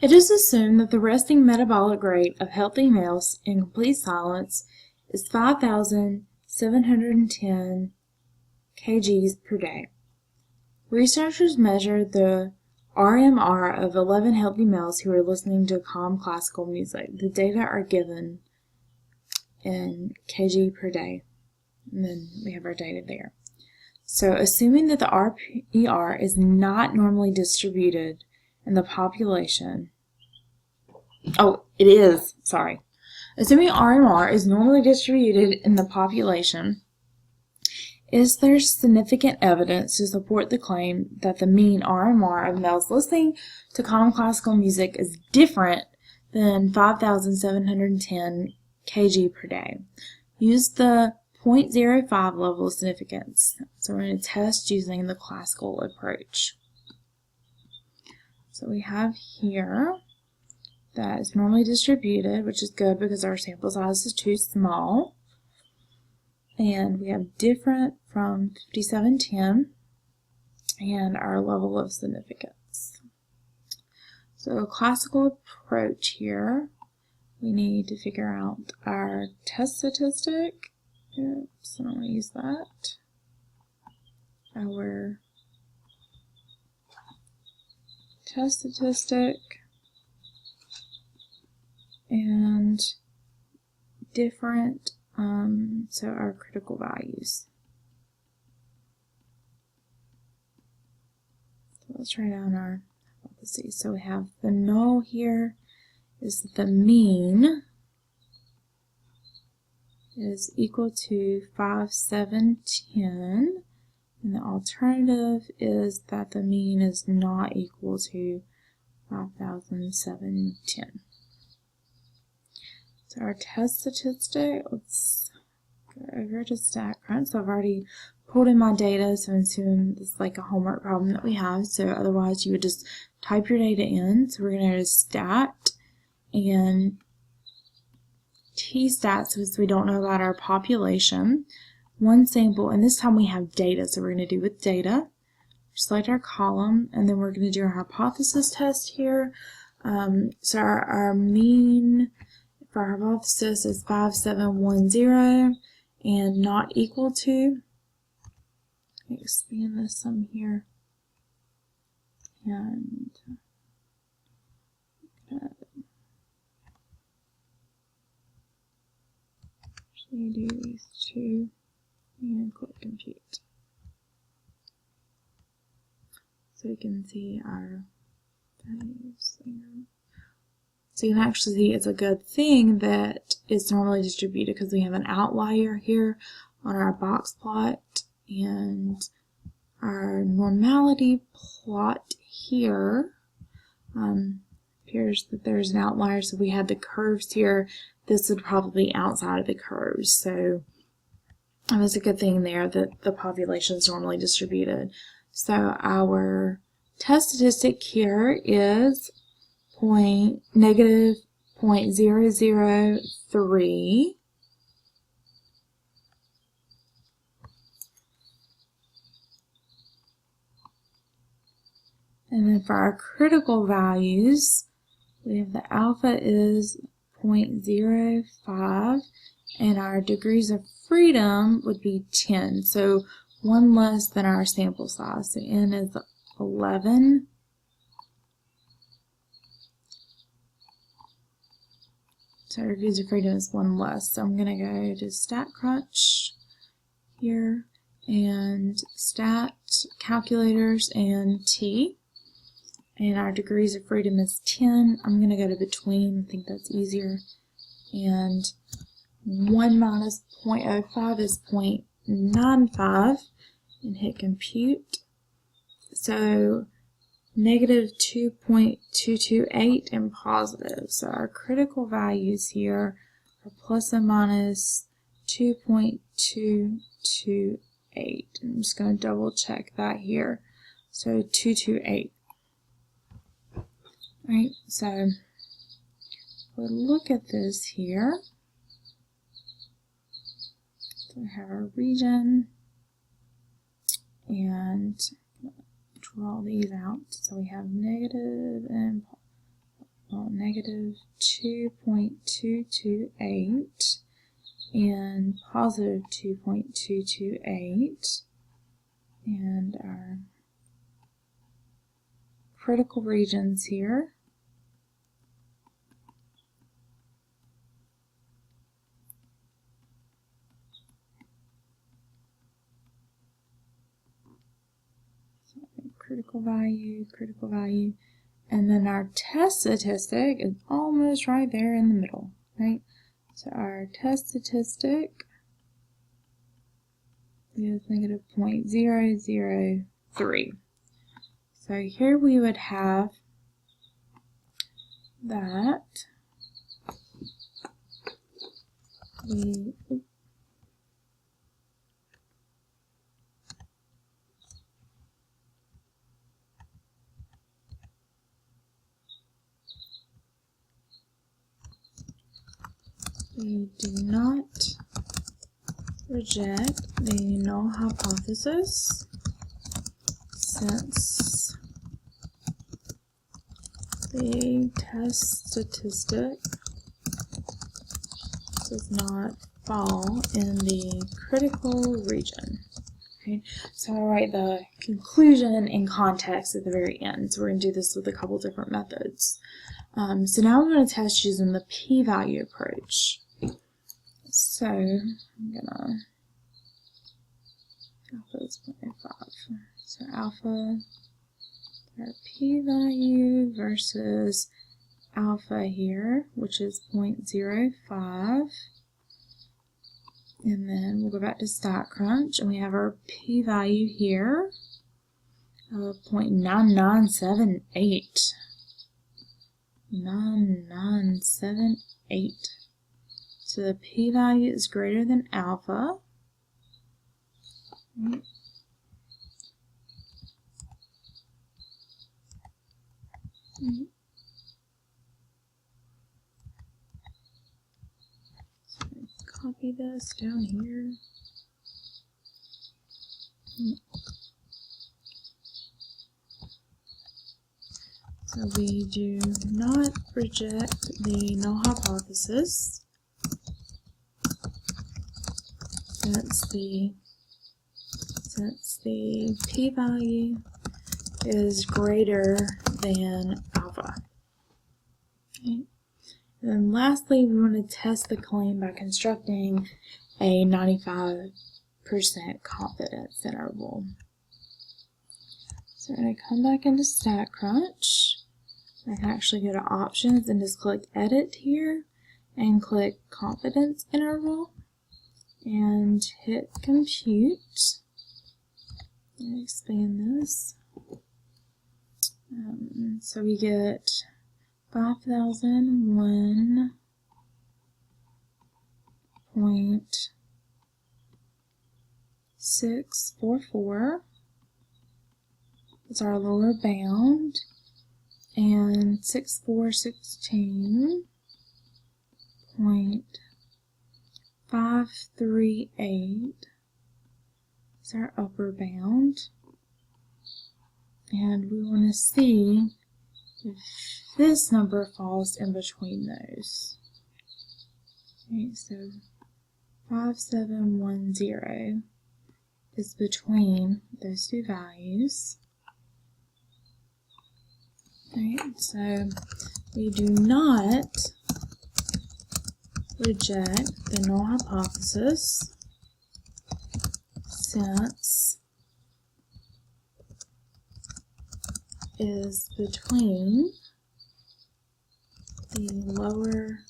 It is assumed that the resting metabolic rate of healthy males in complete silence is 5,710 kgs per day. Researchers measured the RMR of 11 healthy males who were listening to calm classical music. The data are given in kg per day, and then we have our data there. So assuming that the RPR is not normally distributed in the population, assuming RMR is normally distributed in the population, is there significant evidence to support the claim that the mean RMR of males listening to calm classical music is different than 5,710 kg per day? Use the 0.05 level of significance. So we're going to test using the classical approach. So we have here that is normally distributed, which is good because our sample size is too small. And we have different from 5710 and our level of significance. So a classical approach here, we need to figure out our test statistic. Oops, I don't want to use that. Our test statistic and different, so our critical values. So let's write down our hypotheses. So we have the null here is the mean is equal to 5,710, and the alternative is that the mean is not equal to 5,710. So our test statistic, let's go over to StatCrunch. So I've already pulled in my data, so I'm assuming this is like a homework problem that we have. So otherwise you would just type your data in. So we're going to go to Stat and T-stats, because we don't know about our population. One sample, and this time we have data, so we're going to do with data. Select our column, and then we're going to do our hypothesis test here. So our mean for our hypothesis is 5,710 and not equal to, expand this some here, and actually do these two and click compute. So we can see our values there. So you can actually see it's a good thing that it's normally distributed because we have an outlier here on our box plot, and our normality plot here appears that there's an outlier. So we had the curves here. This would probably be outside of the curves. So it's a good thing there that the population is normally distributed. So our test statistic here is negative 0.003. And then for our critical values, we have the alpha is 0.05, and our degrees of freedom would be 10. So one less than our sample size. So n is 11. So our degrees of freedom is one less. So I'm going to go to StatCrunch here and Stat Calculators and T. And our degrees of freedom is 10. I'm going to go to between. I think that's easier. And 1 minus 0.05 is 0.95. And hit compute. So negative 2.228 and positive. So our critical values here are plus and minus 2.228. I'm just going to double check that here. So 228. Right, so we'll look at this here. So we have our region, and draw these out. So we have negative and negative 2.228 and positive 2.228, and our critical regions here. So critical value, and then our test statistic is almost right there in the middle, right? So our test statistic is negative 0.003. So here we would have that we do not reject the null hypothesis since the test statistic does not fall in the critical region. Okay, so I'll write the conclusion in context at the very end. So we're going to do this with a couple different methods. So now we're going to test using the p-value approach. So I'm gonna alpha is 0.5. So alpha, our p-value versus alpha here, which is 0.05. And then we'll go back to StatCrunch, and we have our p-value here of 0.9978. 9978. So the p-value is greater than alpha. Right. So copy this down here. So we do not reject the null hypothesis since the p-value is greater than alpha. Okay. And then lastly, we want to test the claim by constructing a 95% confidence interval. So I'm going to come back into StatCrunch. I can actually go to options and just click edit here and click confidence interval and hit compute. And expand this. So we get 5,001.644. It's our lower bound, and 6416.538 is our upper bound, and we want to see if this number falls in between those. Okay, so 5710 is between those two values. Right, so we do not reject the null hypothesis since is between the lower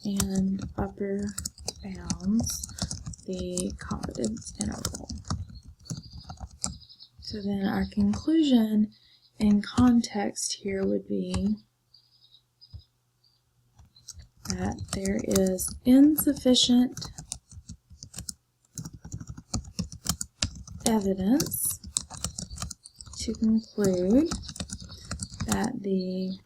and upper bounds, the confidence interval. So then our conclusion in context here would be that there is insufficient evidence to conclude that the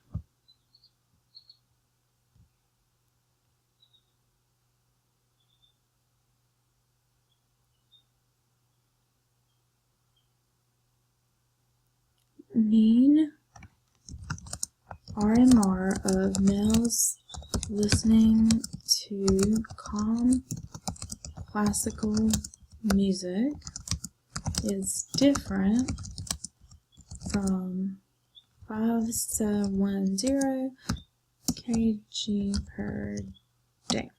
mean RMR of males listening to calm classical music is different from 510 kg per day.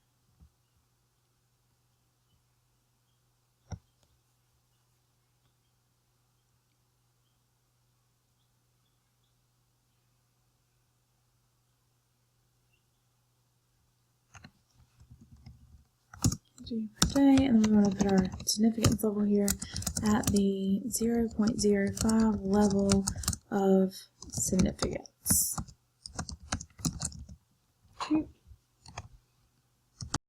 Per day, and then we're going to put our significance level here at the 0.05 level of significance. Okay.